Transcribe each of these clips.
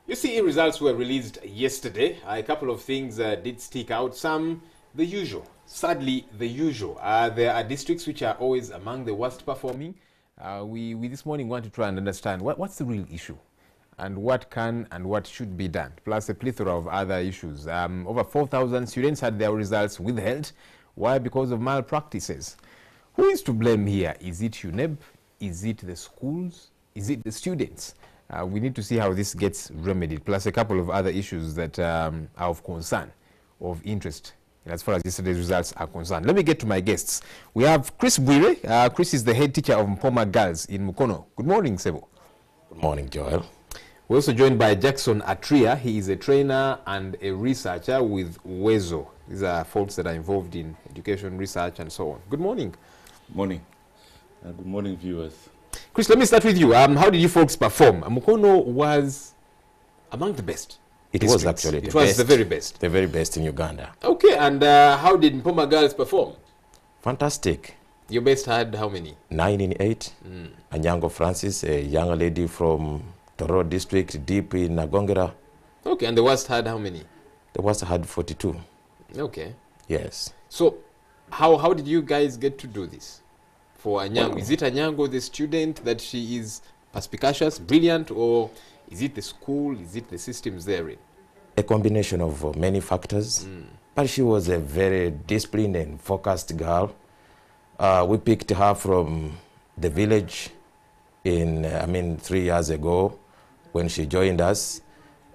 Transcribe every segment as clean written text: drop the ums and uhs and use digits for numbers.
UCE results were released yesterday. A couple of things did stick out. Some, the usual. Sadly, the usual. There are districts which are always among the worst performing. We this morning want to try and understand what's the real issue and what can and what should be done, plus a plethora of other issues. Over 4,000 students had their results withheld. Why? Because of malpractices. Who is to blame here? Is it UNEB? Is it the schools? Is it the students? We need to see how this gets remedied, plus a couple of other issues that are of concern, of interest, as far as yesterday's results are concerned. Let me get to my guests. We have Chris Bwire. Chris is the head teacher of Mpoma Girls in Mukono. Good morning, Sebo. Good morning, Joel. We're also joined by Jackson Atria. He is a trainer and a researcher with WEZO. These are folks that are involved in education, research, and so on. Good morning. Morning. Good morning, viewers. Chris, let me start with you. How did you folks perform? Mukono was among the best. It was actually the very best. The very best in Uganda. Okay, and how did Mpoma Girls perform? Fantastic. Your best had how many? 9 in 8. Anyango Francis, a young lady from Toro district, deep in Nagongera. Okay, and the worst had how many? The worst had 42. Okay. Yes. So, how did you guys get to do this? For Anyango, is it Anyango, the student, that she is perspicacious, brilliant, or is it the school, is it the systems therein? A combination of many factors, but she was a very disciplined and focused girl. We picked her from the village in, 3 years ago when she joined us,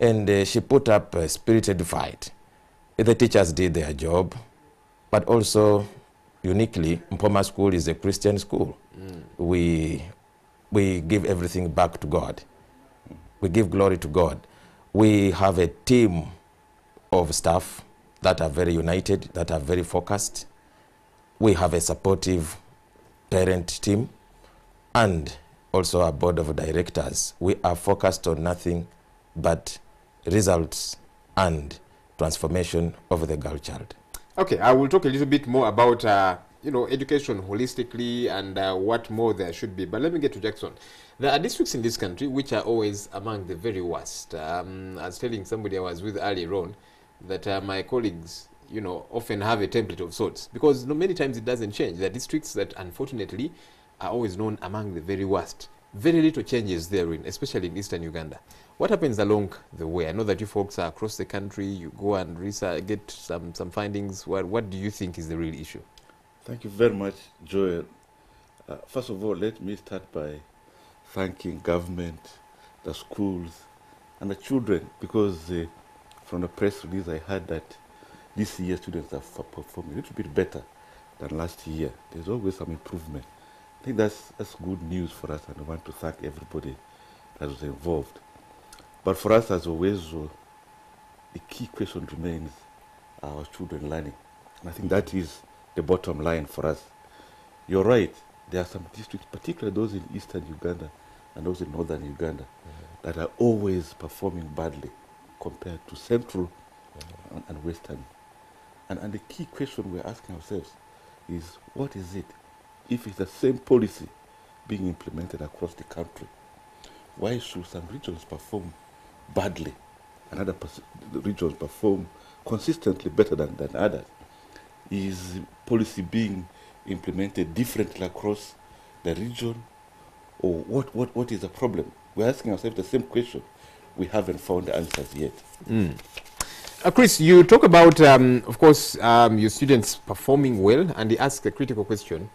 and she put up a spirited fight. The teachers did their job, but also uniquely, Mpoma School is a Christian school. We give everything back to God. We give glory to God. We have a team of staff that are very united, that are very focused. We have a supportive parent team and also a board of directors. We are focused on nothing but results and transformation of the girl child. Okay, I will talk a little bit more about education holistically and what more there should be. But let me get to Jackson. There are districts in this country which are always among the very worst. I was telling somebody I was with earlier on that my colleagues, often have a template of sorts because many times it doesn't change. There are districts that unfortunately are always known among the very worst. Very little changes therein, especially in eastern Uganda. What happens along the way? I know that you folks are across the country. You go and research, get some findings. What do you think is the real issue? Thank you very much, Joel. First of all, let me start by thanking government, the schools, and the children, because from the press release I heard that this year students are performing a little bit better than last year. There's always some improvement. I think that's good news for us, and I want to thank everybody that was involved. But for us as always, the key question remains our children learning. And I think that is the bottom line for us. You're right, there are some districts, particularly those in eastern Uganda and those in northern Uganda, that are always performing badly compared to central and western. And the key question we're asking ourselves is, what is it? If it's the same policy being implemented across the country, why should some regions perform badly and other regions perform consistently better than others? Is policy being implemented differently across the region, or what is the problem? We're asking ourselves the same question. We haven't found the answers yet. Chris, you talk about, of course, your students performing well, and they ask a critical question.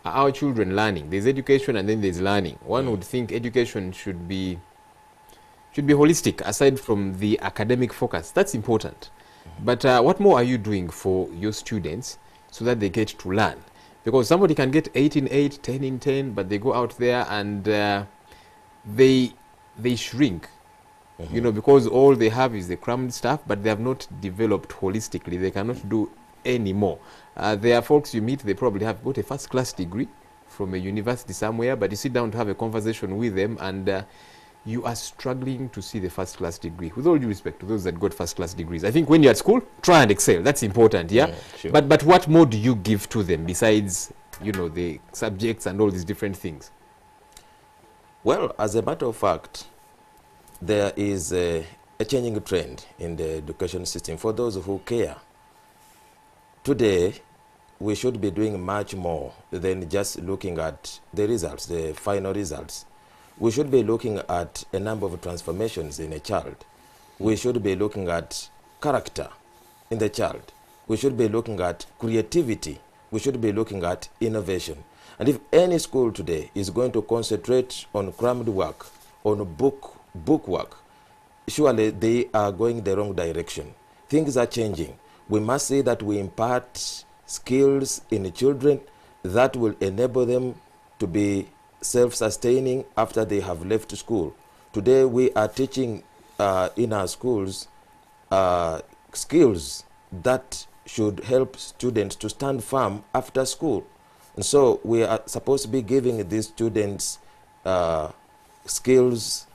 Are our children learning? There's education and then there's learning. One would think education should be holistic, aside from the academic focus. That's important. But what more are you doing for your students so that they get to learn? Because somebody can get 8 in 8, 10 in 10, but they go out there and they shrink. Because all they have is the crammed stuff, but they have not developed holistically. They cannot do any more. There are folks you meet, they probably have got a first-class degree from a university somewhere, but you sit down to have a conversation with them and you are struggling to see the first-class degree. With all due respect to those that got first-class degrees, I think when you're at school, try and excel. That's important, yeah? Sure. But what more do you give to them besides, the subjects and all these different things? Well, as a matter of fact, there is a a changing trend in the education system for those who care. Today, we should be doing much more than just looking at the results, the final results. We should be looking at a number of transformations in a child. We should be looking at character in the child. We should be looking at creativity. We should be looking at innovation. And if any school today is going to concentrate on crammed work, on book work, surely they are going the wrong direction. Things are changing. We must say that we impart skills in the children that will enable them to be self-sustaining after they have left school. Today we are teaching in our schools skills that should help students to stand firm after school. And so we are supposed to be giving these students skills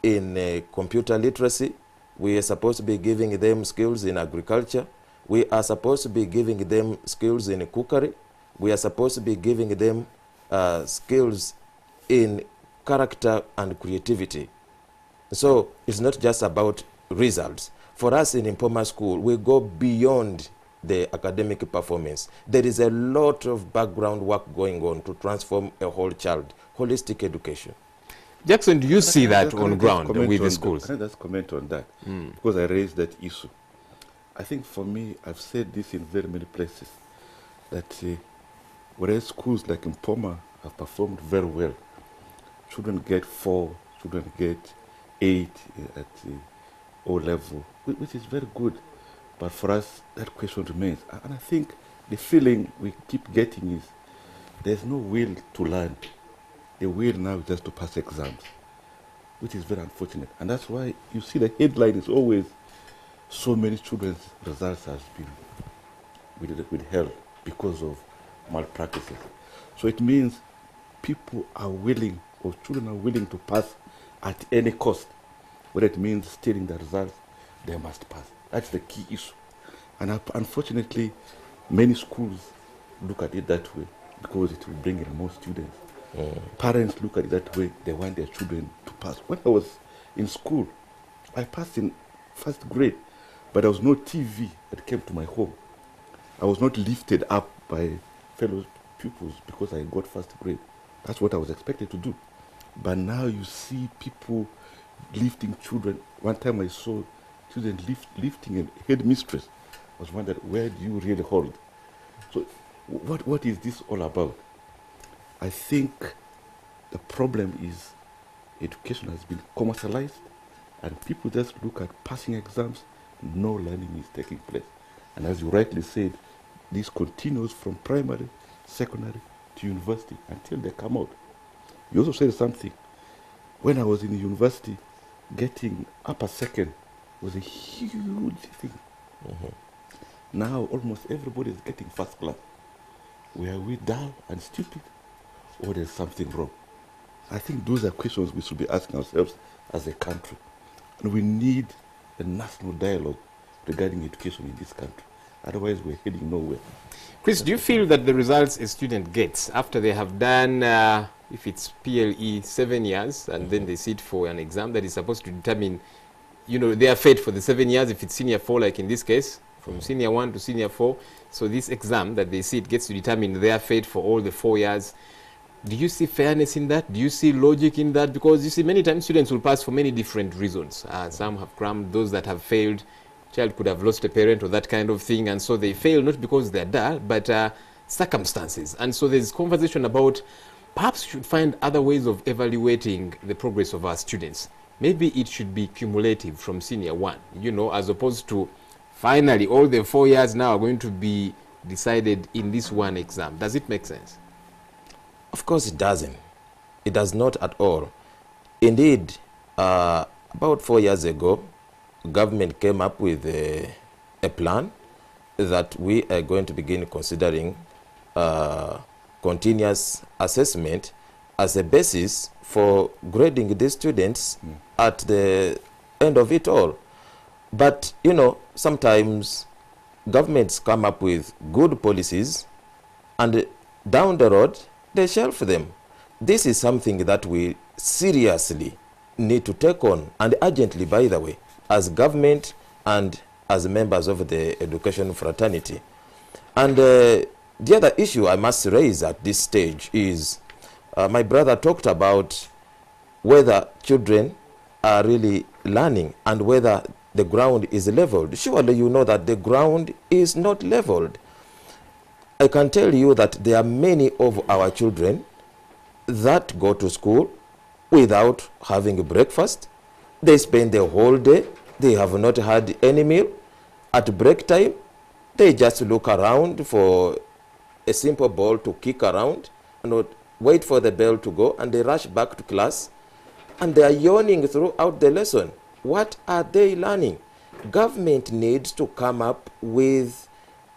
in computer literacy. We are supposed to be giving them skills in agriculture. We are supposed to be giving them skills in cookery. We are supposed to be giving them skills in character and creativity. So it's not just about results. For us in Mpoma School, we go beyond the academic performance. There is a lot of background work going on to transform a whole child, holistic education. Jackson, do you see that on ground with the schools? Can I just comment on that? Because I raised that issue. I think for me, I've said this in very many places, that whereas schools like Mpoma have performed very well, children get 4, children get 8 at O level, which is very good. But for us, that question remains. And I think the feeling we keep getting is there's no will to learn. The will now is just to pass exams, which is very unfortunate. And that's why you see the headline is always so many children's results has been withheld because of malpractices. So it means people are willing, or children are willing to pass at any cost. Whether it means stealing the results, they must pass. That's the key issue. And unfortunately, many schools look at it that way because it will bring in more students. Parents look at it that way. They want their children to pass. When I was in school, I passed in first grade, but there was no TV that came to my home. I was not lifted up by fellow pupils because I got first grade. That's what I was expected to do. But now you see people lifting children. One time I saw children lifting a headmistress. I was wondering, where do you really hold? So what is this all about? I think the problem is education has been commercialized and people just look at passing exams. No learning is taking place. And as you rightly said, this continues from primary, secondary to university until they come out. You also said something. When I was in the university, getting upper second was a huge thing. Now almost everybody is getting first class. Were we dull and stupid, or there's something wrong? I think those are questions we should be asking ourselves as a country. And we need a national dialogue regarding education in this country. Otherwise, we're heading nowhere. Chris, do you feel that the results a student gets after they have done, if it's PLE, 7 years, and then they sit for an exam that is supposed to determine, you know, their fate for the 7 years, if it's senior 4, like in this case, from senior 1 to senior 4. So this exam that they sit gets to determine their fate for all the 4 years. Do you see fairness in that? Do you see logic in that? Because you see, many times students will pass for many different reasons. Some have crammed, those that have failed. Child could have lost a parent or that kind of thing, and so they fail not because they're dull, but circumstances. And so there's conversation about perhaps we should find other ways of evaluating the progress of our students. Maybe it should be cumulative from senior 1, you know, as opposed to finally all the 4 years now are going to be decided in this one exam. Does it make sense? Of course it doesn't. It does not at all. Indeed, about 4 years ago, government came up with a plan that we are going to begin considering continuous assessment as a basis for grading the students at the end of it all. But, you know, sometimes governments come up with good policies and down the road, they shelf them. This is something that we seriously need to take on, and urgently, by the way. as government and as members of the education fraternity. And the other issue I must raise at this stage is my brother talked about whether children are really learning and whether the ground is leveled. Surely you know that the ground is not leveled. I can tell you that there are many of our children that go to school without having breakfast. They spend the whole day. They have not had any meal. At break time, they just look around for a simple ball to kick around and wait for the bell to go, and they rush back to class, and they are yawning throughout the lesson. What are they learning? Government needs to come up with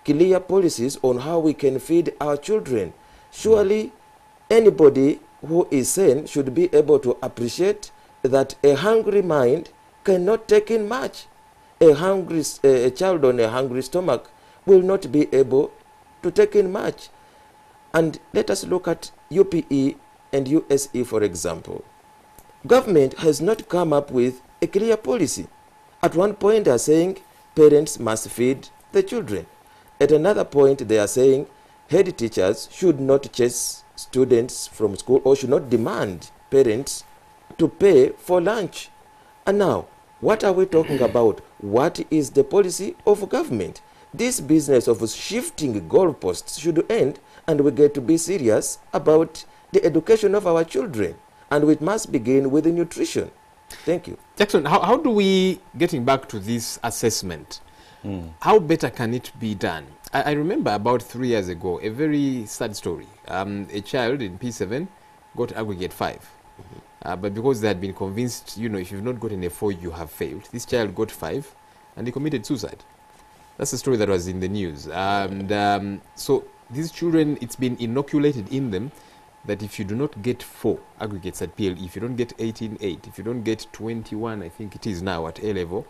clear policies on how we can feed our children. Surely anybody who is sane should be able to appreciate that a hungry mind cannot take in much. A child on a hungry stomach will not be able to take in much. And let us look at UPE and USE, for example. Government has not come up with a clear policy. At one point they are saying parents must feed the children. At another point they are saying head teachers should not chase students from school or should not demand parents to pay for lunch. And now, what are we talking about? What is the policy of government? This business of shifting goalposts should end, and we get to be serious about the education of our children. And it must begin with the nutrition. Thank you. Jackson, how do we, getting back to this assessment, how better can it be done? I remember about 3 years ago, a very sad story. A child in P7 got aggregate 5. But because they had been convinced, you know, if you've not gotten a 4, you have failed. This child got 5 and he committed suicide. That's the story that was in the news. So these children, it's been inoculated in them that if you do not get 4 aggregates at PLE, if you don't get 18.8, if you don't get 21, I think it is now at A level,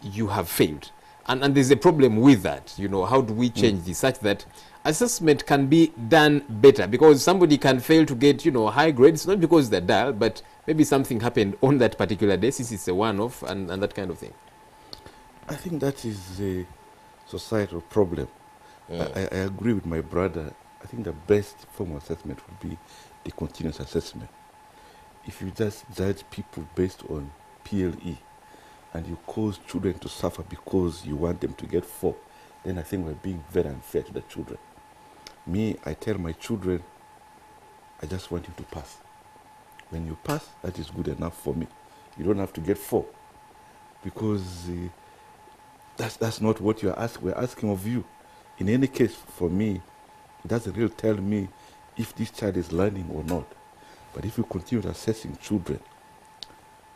you have failed. And there's a problem with that. You know, how do we change this such that assessment can be done better? Because somebody can fail to get, you know, high grades, not because they're dull, but maybe something happened on that particular day, since it's a one-off and that kind of thing. I think that is a societal problem. I agree with my brother. I think the best form of assessment would be the continuous assessment. If you just judge people based on PLE and you cause children to suffer because you want them to get 4, then I think we're being very unfair to the children. Me, I tell my children, I just want you to pass. When you pass, that is good enough for me. You don't have to get 4, because that's not what we're asking of you. In any case, for me, it doesn't really tell me if this child is learning or not. But if you continue assessing children,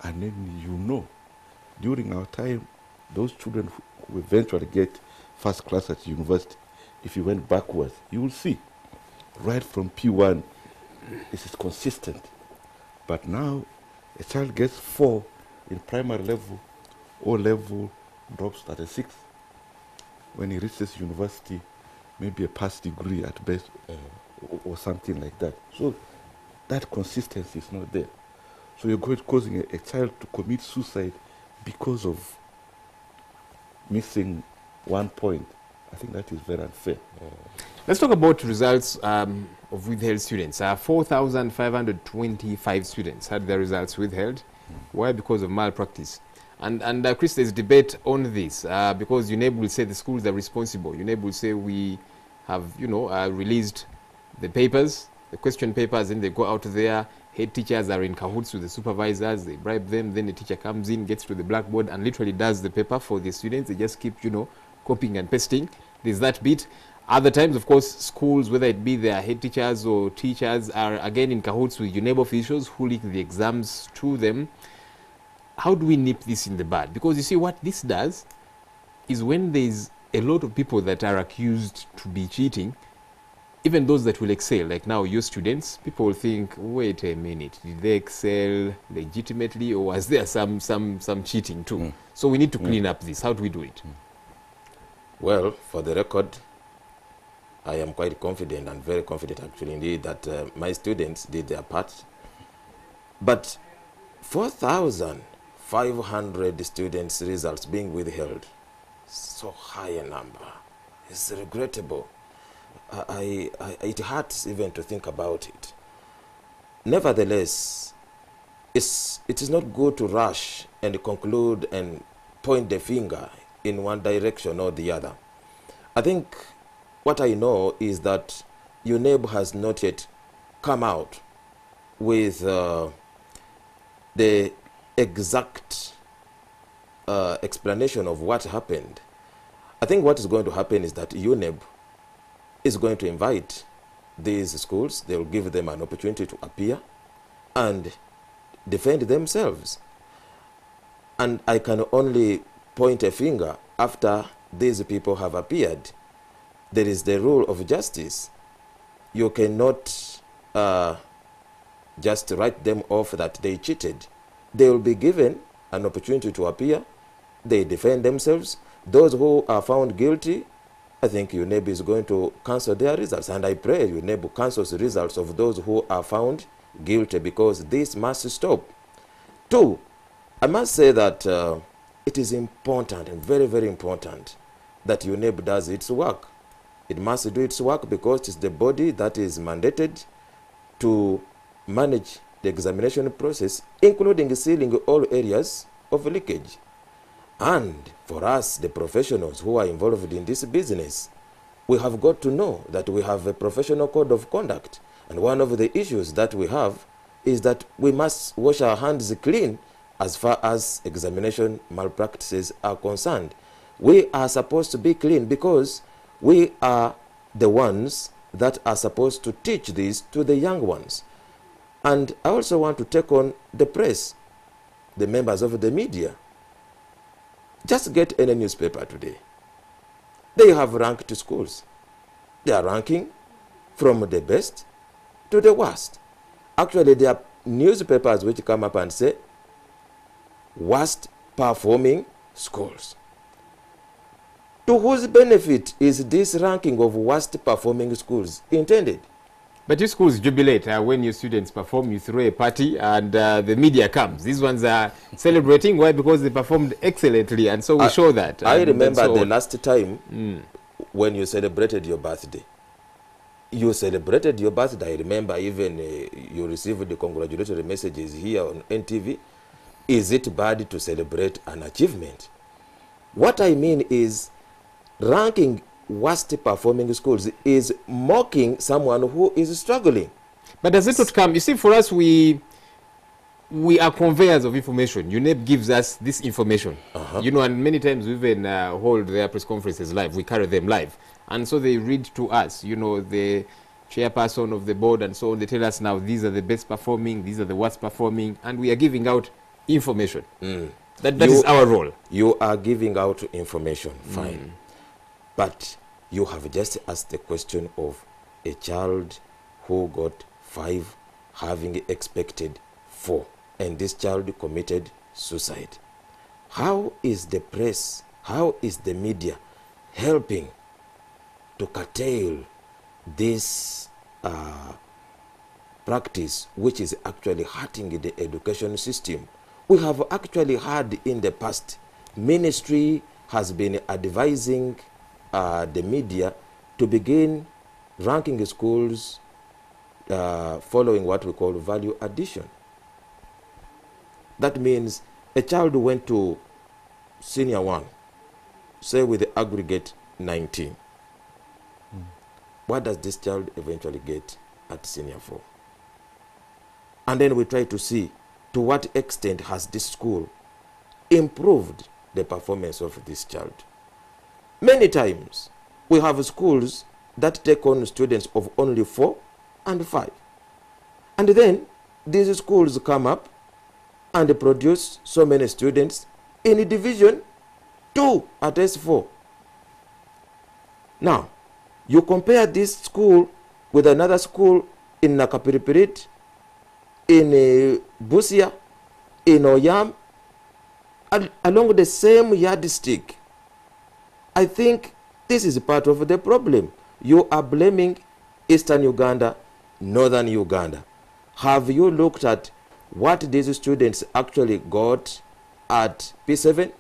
and then you know, during our time, those children who eventually get first class at university, if you went backwards, you will see, right from P1, this is consistent. But now, a child gets 4 in primary level, O level drops at a 6. When he reaches university, maybe a pass degree at best, or something like that. So that consistency is not there. So you're causing a child to commit suicide because of missing 1 point. I think that is very unfair. Let's talk about results of withheld students. 4,525 students had their results withheld. Why? Because of malpractice. And Chris, there's debate on this because UNEB will say the schools are responsible. UNEB will say we have, you know, released the papers, the question papers, and they go out there. Head teachers are in cahoots with the supervisors. They bribe them. Then the teacher comes in, gets to the blackboard, and literally does the paper for the students. They just keep, you know, copying and pasting. There's that bit. Other times, of course, schools, whether it be their head teachers or teachers, are again in cahoots with UNEB officials who leak the exams to them. How do we nip this in the bud? Because you see, what this does is when there's a lot of people that are accused to be cheating, even those that will excel, like now your students, people will think, wait a minute, did they excel legitimately, or was there some cheating too? So we need to clean up this. How do we do it? Well, for the record, I am quite confident, and very confident actually indeed, that my students did their part. But 500 students' results being withheld. So high a number. It's regrettable. It hurts even to think about it. Nevertheless, it is not good to rush and conclude and point the finger in one direction or the other. I think what I know is that UNEB has not yet come out with the exact explanation of what happened. I think what is going to happen is that UNEB is going to invite these schools. They will give them an opportunity to appear and defend themselves. And I can only point a finger after these people have appeared. There is the rule of justice. You cannot just write them off that they cheated. They will be given an opportunity to appear. They defend themselves. Those who are found guilty, I think UNEB is going to cancel their results. And I pray UNEB cancels the results of those who are found guilty, because this must stop. Two, I must say that it is important and very, very important that UNEB does its work. It must do its work because it is the body that is mandated to manage the examination process, including sealing all areas of leakage. And for us, the professionals who are involved in this business, we have got to know that we have a professional code of conduct. And one of the issues that we have is that we must wash our hands clean as far as examination malpractices are concerned. We are supposed to be clean because we are the ones that are supposed to teach this to the young ones. And I also want to take on the press, the members of the media. Just get any newspaper today. They have ranked schools. They are ranking from the best to the worst. Actually, there are newspapers which come up and say, worst performing schools. To whose benefit is this ranking of worst performing schools intended? But your schools jubilate when your students perform. You throw a party and the media comes. These ones are celebrating. Why? Because they performed excellently, and so we show that. I remember the last time when you celebrated your birthday. You celebrated your birthday. I remember even you received the congratulatory messages here on NTV. Is it bad to celebrate an achievement? What I mean is ranking worst performing schools is mocking someone who is struggling. But does it not come? You see, for us, we are conveyors of information. UNEB gives us this information. You know, and many times we even hold their press conferences live. We carry them live. And so they read to us, you know, the chairperson of the board and so on. They tell us now these are the best performing, these are the worst performing, and we are giving out information. That is our role. You are giving out information, fine. But you have just asked the question of a child who got 5 having expected 4, and this child committed suicide. How is the press, how is the media helping to curtail this practice which is actually hurting the education system? We have actually had in the past, ministry has been advising the media to begin ranking schools following what we call value addition. That means a child who went to senior 1, say with the aggregate 19. What does this child eventually get at senior 4? And then we try to see to what extent has this school improved the performance of this child. Many times, we have schools that take on students of only 4 and 5. And then, these schools come up and produce so many students in Division 2 at S4. Now, you compare this school with another school in Nakapiripirit, in Busia, in Oyam, along the same yardstick. I think this is part of the problem. You are blaming Eastern Uganda, Northern Uganda. Have you looked at what these students actually got at P7?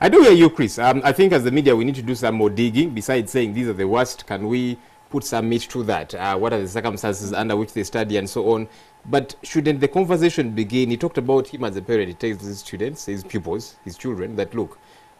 I do hear you, Chris. I think as the media, we need to do some more digging. Besides saying these are the worst, can we put some meat to that? What are the circumstances under which they study and so on? But shouldn't the conversation begin? He talked about him as a parent. He tells his students, his pupils, his children, that look,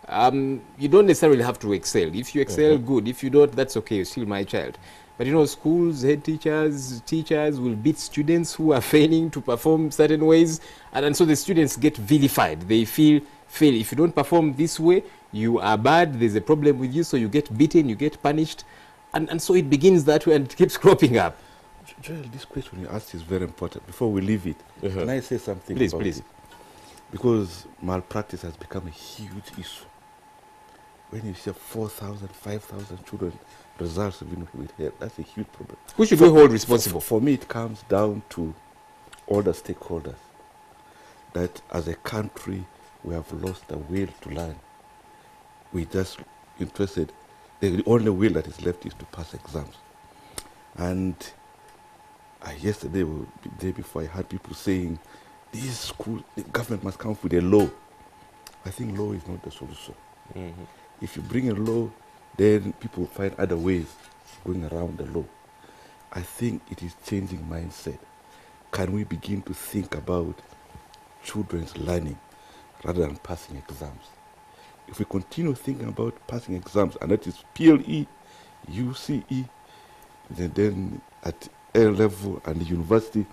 you don't necessarily have to excel. If you excel, good. If you don't, that's okay. You're still my child. But you know, schools, head teachers will beat students who are failing to perform certain ways. And so the students get vilified. They feel, if you don't perform this way, you are bad. There's a problem with you. So you get beaten, you get punished. And so it begins that way and it keeps cropping up. Joel, this question you asked is very important. Before we leave it, can I say something? Please, about please. it? Because malpractice has become a huge issue. When you see 4,000, 5,000 children, results even with health, that's a huge problem. Who should we hold responsible? For me, it comes down to all the stakeholders. That as a country, we have lost the will to learn. We just interested. The only will that is left is to pass exams. And yesterday, or the day before, I heard people saying, this school, the government must come up with a law. I think law is not the solution. If you bring a law, then people find other ways going around the law. I think it is changing mindset. Can we begin to think about children's learning rather than passing exams? If we continue thinking about passing exams, and that is PLE, UCE, then at A level and the university,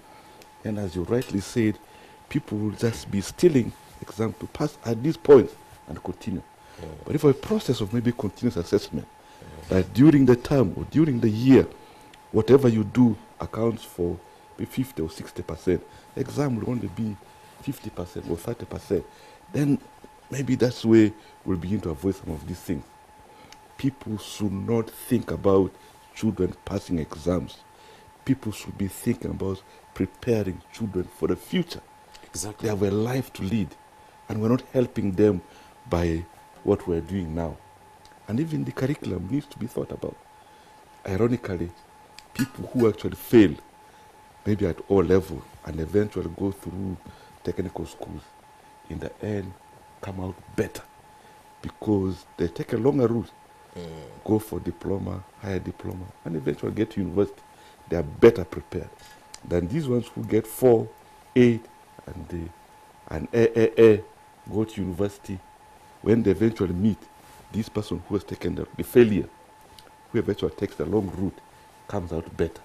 and as you rightly said, people will just be stealing exams to pass at this point and continue. But if a process of maybe continuous assessment, that during the term or during the year, whatever you do accounts for 50 or 60%, exam will only be 50% or 30%, then maybe that's where we'll begin to avoid some of these things. People should not think about children passing exams. People should be thinking about preparing children for the future. Exactly. They have a life to lead, and we're not helping them by what we're doing now. And even the curriculum needs to be thought about. Ironically, people who actually fail, maybe at O level, and eventually go through technical schools, in the end, come out better because they take a longer route, go for diploma, higher diploma, and eventually get to university. They are better prepared than these ones who get 4, 8, and A, go to university. When they eventually meet this person who has taken the failure, who eventually takes the long route, comes out better.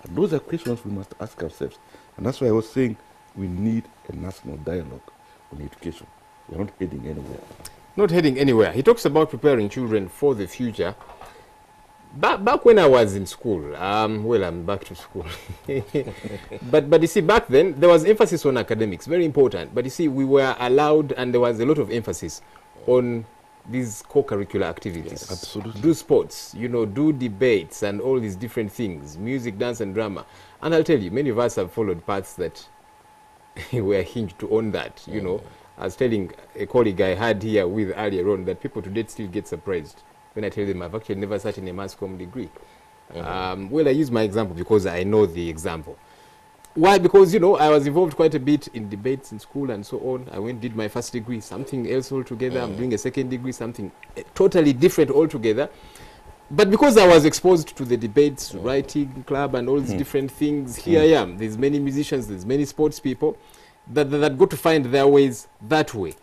And those are questions we must ask ourselves. And that's why I was saying we need a national dialogue on education. We're not heading anywhere. Not heading anywhere. He talks about preparing children for the future. Back when I was in school, well, I'm back to school. but you see, back then, there was emphasis on academics, very important. But you see, we were allowed, and there was a lot of emphasis on these co-curricular activities. Yes, absolutely. Do sports, you know, do debates and all these different things, music, dance, and drama. And I'll tell you, many of us have followed paths that were hinged on that, you know. I was telling a colleague I had here with earlier on that people today still get surprised when I tell them I've actually never sat in a mass comm degree. Well, I use my example because I know the example. Why? Because, you know, I was involved quite a bit in debates in school and so on. I went did my first degree, something else altogether. I'm doing a second degree, something totally different altogether. But because I was exposed to the debates, writing club and all these different things, here I am. There's many musicians, there's many sports people that go to find their ways that way.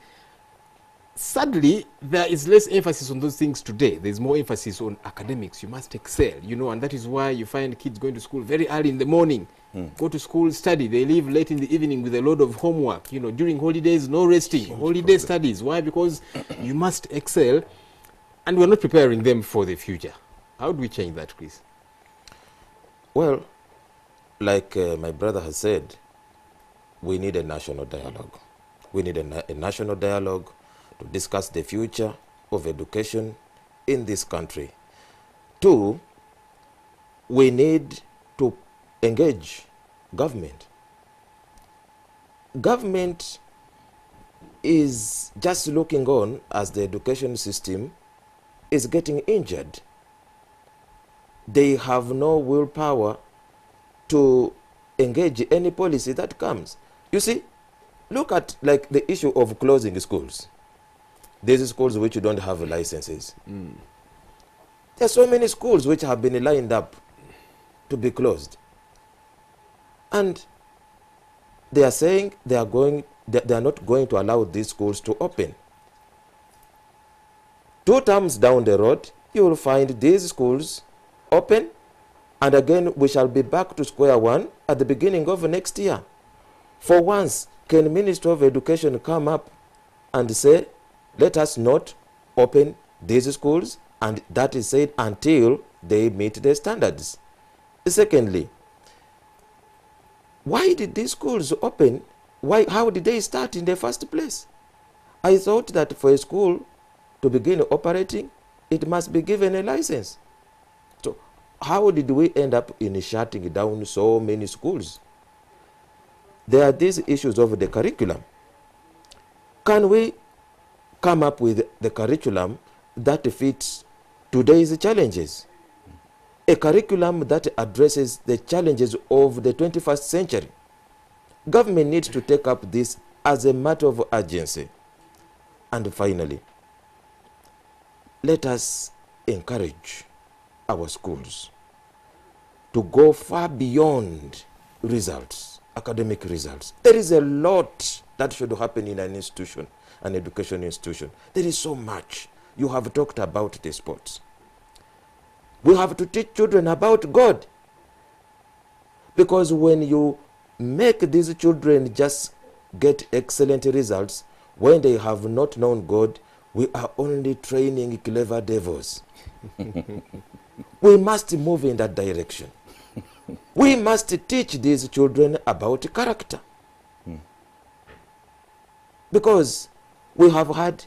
Sadly, there is less emphasis on those things today. There's more emphasis on academics. You must excel, you know, and that is why you find kids going to school very early in the morning, go to school, study. They leave late in the evening with a load of homework. You know, during holidays, no resting, holiday studies. Why? Because you must excel, and we're not preparing them for the future. How do we change that, Chris? Well, like my brother has said, we need a national dialogue. We need a national dialogue to discuss the future of education in this country. 2, we need to engage government. Government is just looking on as the education system is getting injured. They have no willpower to engage any policy that comes. You see, look at like the issue of closing schools. These schools which don't have licenses. There are so many schools which have been lined up to be closed. And they are saying they are not going to allow these schools to open. 2 terms down the road, you will find these schools open, and again we shall be back to square one at the beginning of next year. For once, can the Minister of Education come up and say, let us not open these schools, and that is said until they meet the standards. Secondly, why did these schools open? How did they start in the first place? I thought that for a school to begin operating, it must be given a license. So how did we end up in shutting down so many schools? There are these issues of the curriculum. Can we come up with the curriculum that fits today's challenges? A curriculum that addresses the challenges of the 21st century. Government needs to take up this as a matter of urgency. And finally, let us encourage our schools to go far beyond results, academic results. There is a lot that should happen in an institution, an education institution. There is so much. You have talked about the sports. We have to teach children about God. Because when you make these children just get excellent results, when they have not known God, we are only training clever devils. We must move in that direction. We must teach these children about character. Because we have had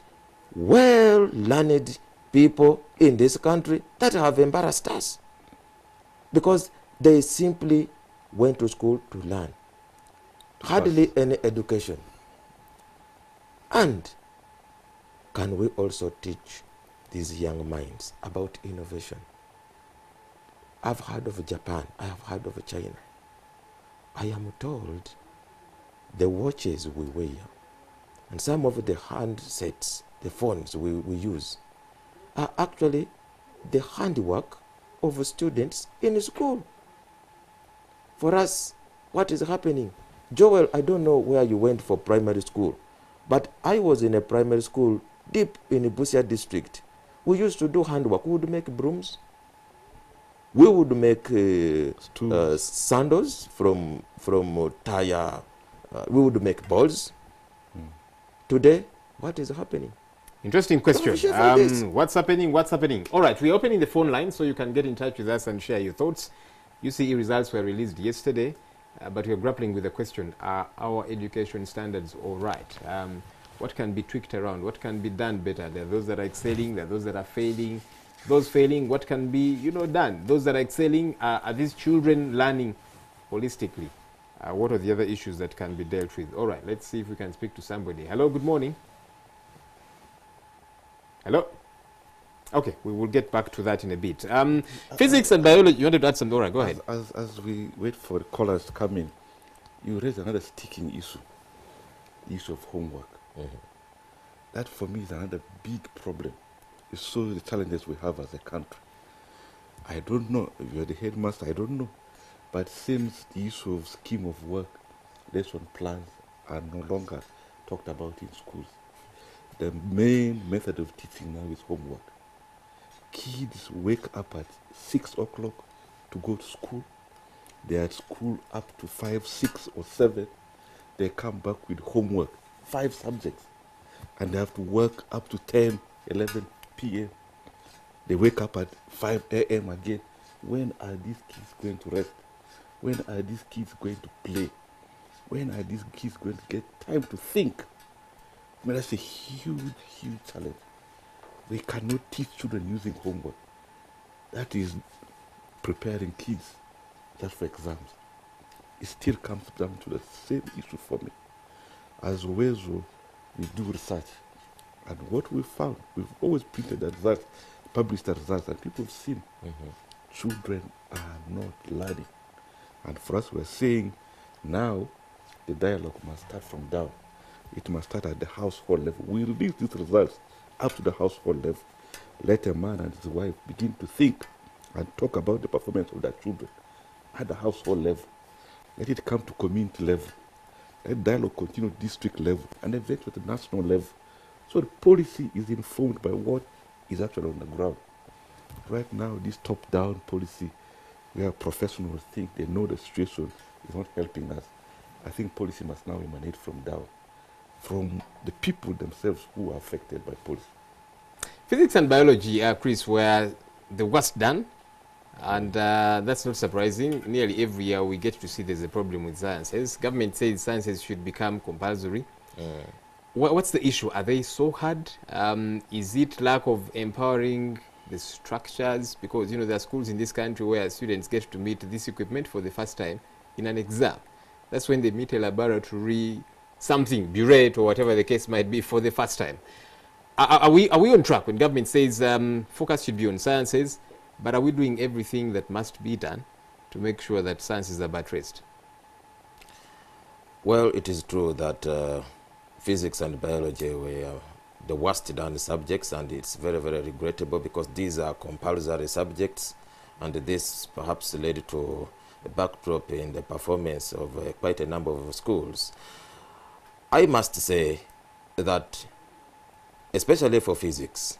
well-learned people in this country that have embarrassed us. Because they simply went to school to learn. Hardly any education. And can we also teach these young minds about innovation? I've heard of Japan. I have heard of China. I am told the watches we wear and some of the handsets, the phones we use, are actually the handiwork of students in school. For us, what is happening? Joel, I don't know where you went for primary school, but I was in a primary school deep in Busia district. We used to do handwork. We would make brooms. We would make sandals from tire. We would make balls. Today, what is happening? Interesting question. What's happening? What's happening? All right, we're opening the phone line so you can get in touch with us and share your thoughts. UCE results were released yesterday, but we're grappling with the question, are our education standards all right? What can be tweaked around? What can be done better? There are those that are excelling, there are those that are failing. Those failing, what can be done? Those that are excelling, are these children learning holistically? What are the other issues that can be dealt with? All right, let's see if we can speak to somebody. Hello, good morning. Hello? Okay, we will get back to that in a bit. Physics and biology, you wanted to add some, Dora, go ahead. As we wait for the callers to come in, you raise another sticking issue, the issue of homework. That for me is another big problem. It shows the challenges we have as a country. I don't know, if you're the headmaster, I don't know. But it seems the issue of scheme of work, lesson plans are no longer talked about in schools. The main method of teaching now is homework. Kids wake up at 6 o'clock to go to school. They're at school up to 5, 6 or 7. They come back with homework, 5 subjects. And they have to work up to 10, 11 p.m. They wake up at 5 a.m. again. When are these kids going to rest? When are these kids going to play? When are these kids going to get time to think? I mean, that's a huge, huge challenge. We cannot teach children using homework. That is preparing kids just for exams. It still comes down to the same issue for me. As well as we do research. And what we found, we've always printed the results, published the results, and people have seen children are not learning. And for us, we're saying now the dialogue must start from down. it must start at the household level. We release these results up to the household level. Let a man and his wife begin to think and talk about the performance of their children at the household level. Let it come to community level. Let dialogue continue at district level and eventually at the national level. So the policy is informed by what is actually on the ground. Right now, this top-down policy, where professionals think they know the situation, is not helping us. I think policy must now emanate from down, from the people themselves who are affected by policy. Physics and biology, Chris, were the worst done, and that's not surprising. Nearly every year we get to see there's a problem with sciences. Government says sciences should become compulsory. What's the issue? Are they so hard? Is it lack of empowering the structures? Because, you know, there are schools in this country where students get to meet this equipment for the first time in an exam. That's when they meet a laboratory, something, burette or whatever the case might be, for the first time. Are we on track when government says focus should be on sciences, but are we doing everything that must be done to make sure that sciences are buttressed? Well, it is true that physics and biology were the worst done subjects, and it's very, very regrettable because these are compulsory subjects, and this perhaps led to a backdrop in the performance of quite a number of schools. I must say that, especially for physics,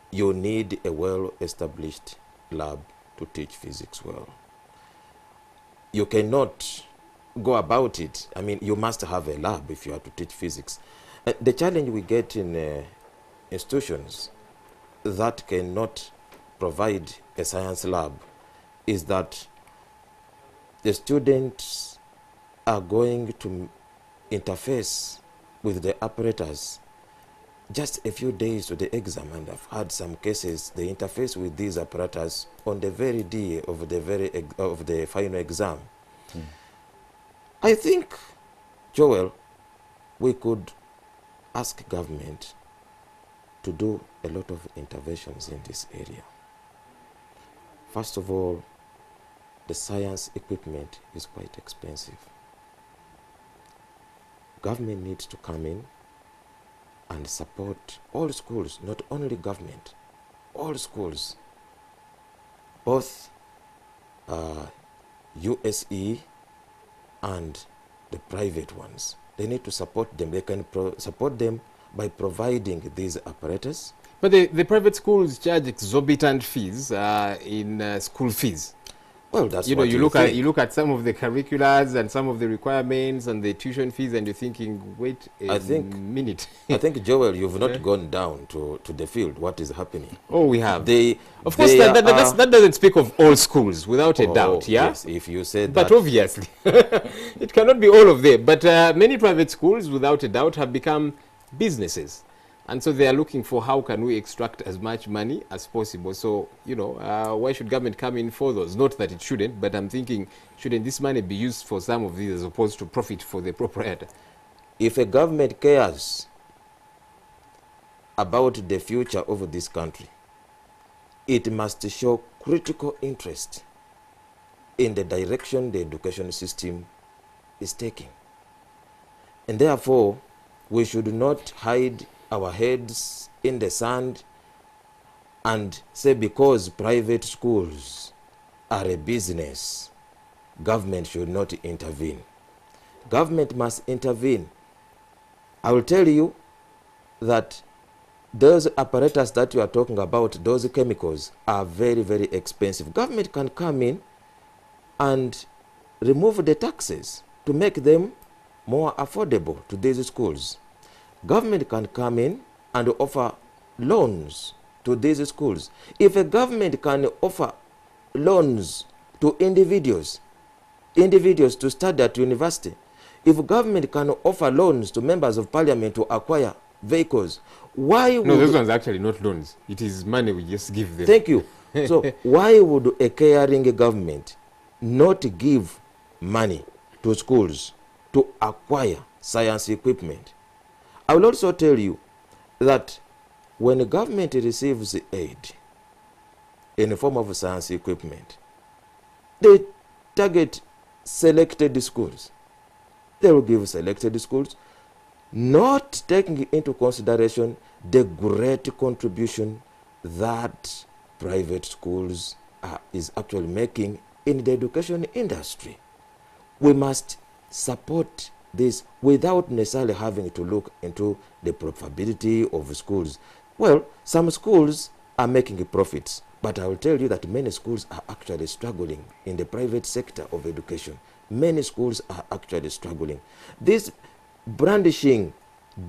you need a well-established lab to teach physics well. You cannot go about it. I mean, you must have a lab if you are to teach physics. The challenge we get in institutions that cannot provide a science lab is that the students are going to interface with the apparatus just a few days to the exam, and I've had some cases they interface with these apparatus on the very day of the final exam. I think, Joel, we could ask government to do a lot of interventions in this area. First of all, the science equipment is quite expensive. Government needs to come in and support all schools, not only government, all schools, both USE and the private ones. They need to support them. They can support them by providing these apparatus. But the private schools charge exorbitant fees in school fees. Well, that's you know, what you look at some of the curriculars and some of the requirements and the tuition fees, and you're thinking, wait a minute. I think, Joel, you've not gone down to the field. What is happening? Oh, we have. Of course, that doesn't speak of all schools, without a doubt, yeah? Yes, if you said that. But obviously, it cannot be all of them. But many private schools, without a doubt, have become businesses. And so they are looking for how can we extract as much money as possible. So, you know, why should government come in for those? Not that it shouldn't, but I'm thinking, shouldn't this money be used for some of these as opposed to profit for the proprietor? If a government cares about the future of this country, it must show critical interest in the direction the education system is taking. And therefore, we should not hide our heads in the sand and say because private schools are a business, government should not intervene. Government must intervene. I will tell you that those apparatus that you are talking about, those chemicals, are very, very expensive. Government can come in and remove the taxes to make them more affordable to these schools. Government can come in and offer loans to these schools. If a government can offer loans to individuals to study at university, if government can offer loans to members of parliament to acquire vehicles, why would... No, those ones are actually not loans. It is money we just give them. Thank you. So why would a caring government not give money to schools to acquire science equipment? I will also tell you that when the government receives aid in the form of science equipment, they target selected schools. They will give selected schools not taking into consideration the great contribution that private schools is actually making in the education industry. We must support this without necessarily having to look into the profitability of schools. Well, some schools are making profits, but I will tell you that many schools are actually struggling in the private sector of education. Many schools are actually struggling. This brandishing,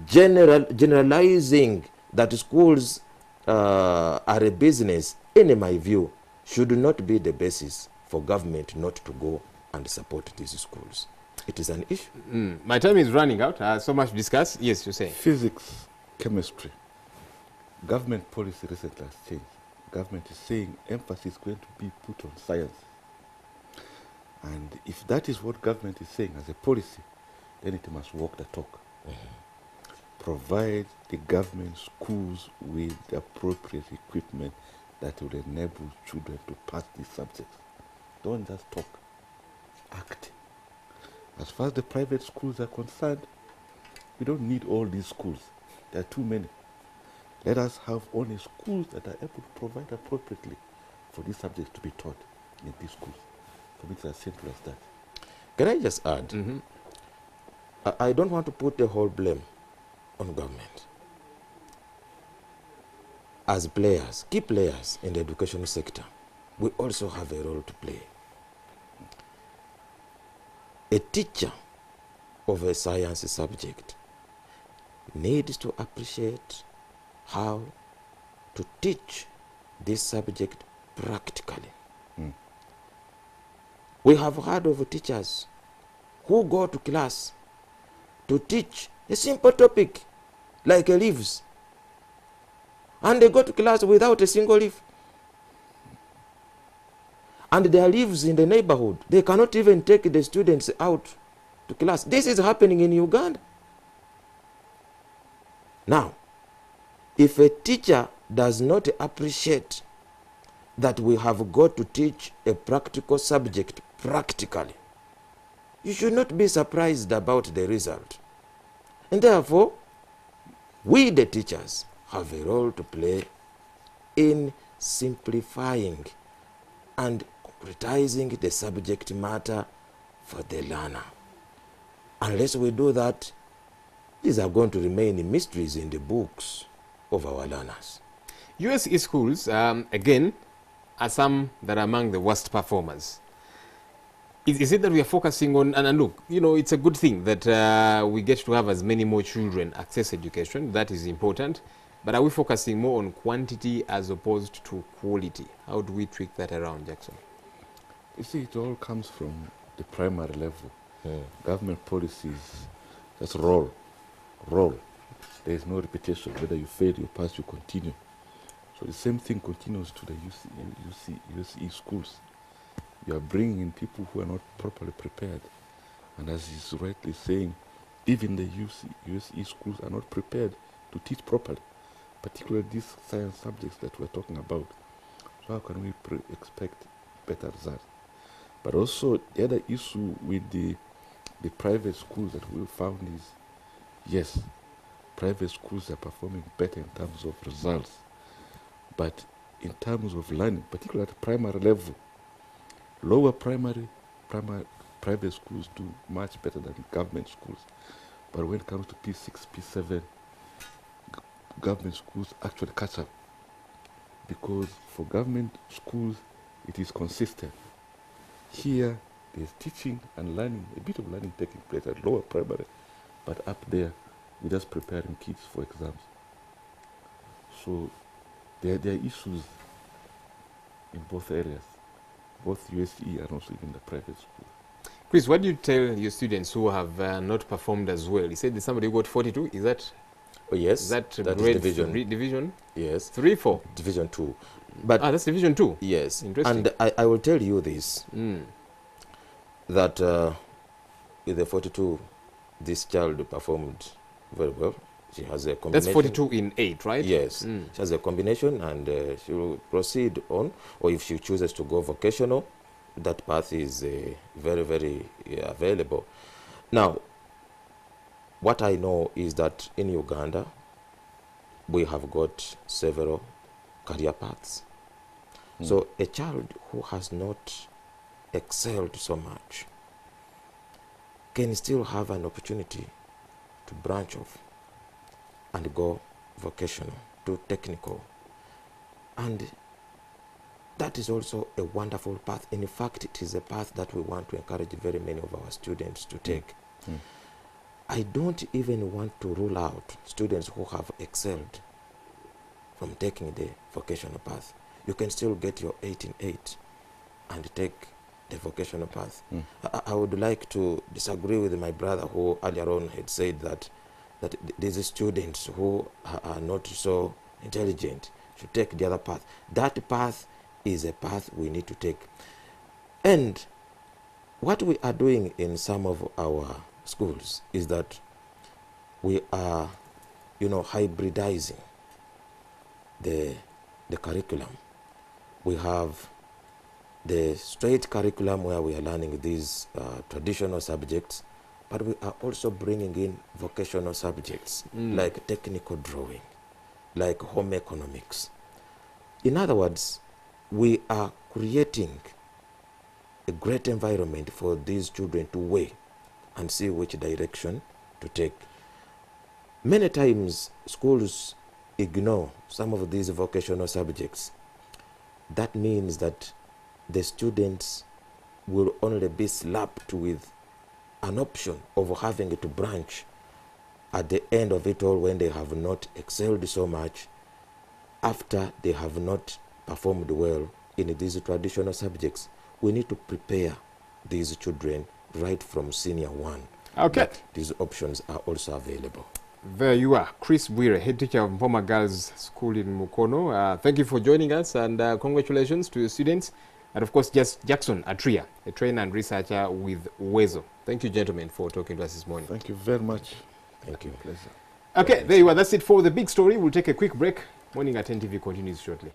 generalizing that schools are a business, in my view, should not be the basis for government not to go and support these schools. It is an issue. My time is running out. So much to discuss. Yes, you're saying. Physics, chemistry. Government policy recently has changed. Government is saying emphasis is going to be put on science. And if that is what government is saying as a policy, then it must walk the talk. Provide the government schools with the appropriate equipment that will enable children to pass these subjects. Don't just talk, act. As far as the private schools are concerned, we don't need all these schools. There are too many. Let us have only schools that are able to provide appropriately for these subjects to be taught in these schools. For me, it's as simple as that. Can I just add? I don't want to put the whole blame on government. As players, key players in the education sector, we also have a role to play. A teacher of a science subject needs to appreciate how to teach this subject practically. We have heard of teachers who go to class to teach a simple topic like leaves, and they go to class without a single leaf. And there are leaves in the neighborhood. They cannot even take the students out to class. This is happening in Uganda. Now, if a teacher does not appreciate that we have got to teach a practical subject practically, you should not be surprised about the result. And therefore, we the teachers have a role to play in simplifying and concretizing the subject matter for the learner. Unless we do that, these are going to remain mysteries in the books of our learners. UCE schools, again, are some that are among the worst performers. Is it that we are focusing on, and look, you know, it's a good thing that we get to have as many more children access education. That is important. But are we focusing more on quantity as opposed to quality? How do we tweak that around, Jackson? You see, it all comes from the primary level. Government policies just roll. There is no repetition. Whether you fail, you pass, you continue. So the same thing continues to the UCE schools. You are bringing in people who are not properly prepared. And as he's rightly saying, even the UCE schools are not prepared to teach properly, particularly these science subjects that we're talking about. So how can we expect better results? But also the other issue with the private schools that we found is, yes, private schools are performing better in terms of results, but in terms of learning, particularly at primary level, lower primary private schools do much better than government schools. But when it comes to P6, P7, government schools actually catch up, because for government schools it is consistent. Here there's teaching and learning, a bit of learning taking place at lower primary, but up there we're just preparing kids for exams. So there are issues in both areas, both USE and also even the private school. Chris, what do you tell your students who have not performed as well? You said there's somebody who got 42. Is that? Oh, yes. Is that is grade division. Yes. 3, 4. Division 2. But that's Division 2. Yes. Interesting. And I will tell you this, that with the 42, this child performed very well. She has a combination. That's 42 in 8, right? Yes. She has a combination, and she will proceed on, or if she chooses to go vocational, that path is very, very available. Now, what I know is that in Uganda, we have got several career paths. So a child who has not excelled so much can still have an opportunity to branch off and go vocational to technical. And that is also a wonderful path. In fact, it is a path that we want to encourage very many of our students to take. I don't even want to rule out students who have excelled from taking the vocational path. You can still get your 8 in 8 and take the vocational path. I would like to disagree with my brother who earlier on had said that these students who are not so intelligent should take the other path. That path is a path we need to take. And what we are doing in some of our schools is that we are, hybridizing the curriculum. We have the straight curriculum where we are learning these traditional subjects, but we are also bringing in vocational subjects like technical drawing, like home economics. In other words, we are creating a great environment for these children to weigh and see which direction to take. Many times schools ignore some of these vocational subjects. That means that the students will only be slapped with an option of having to branch at the end of it all when they have not excelled so much, after they have not performed well in these traditional subjects. We need to prepare these children right from senior one. Okay. That these options are also available. There you are, Chris Bwire, head teacher of Mpoma Girls School in Mukono. Thank you for joining us, and congratulations to your students. And of course, Jackson Atria, a trainer and researcher with Wezo. Thank you, gentlemen, for talking to us this morning. Thank you very much. Thank you. Pleasure. Okay, there you are. That's it for the big story. We'll take a quick break. Morning at 10 TV continues shortly.